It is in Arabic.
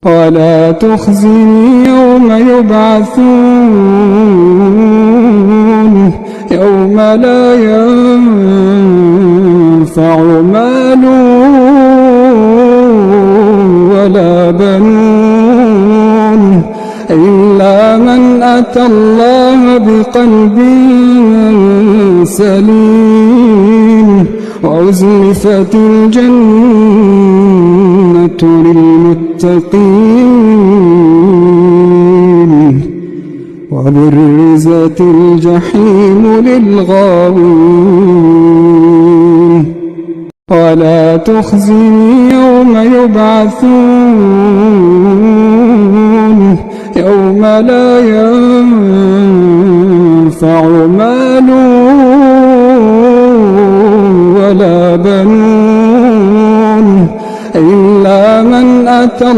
ولا تخزني يوم يبعثون يوم لا ينفع مال ولا بنون إلا من أتى الله بقلب سليم وأزلفت الجنة للمتقين وبرزت الجحيم للغاوين ولا تخزني يوم يبعثون يوم لا ينفع مال ولا بنون إلا من أتى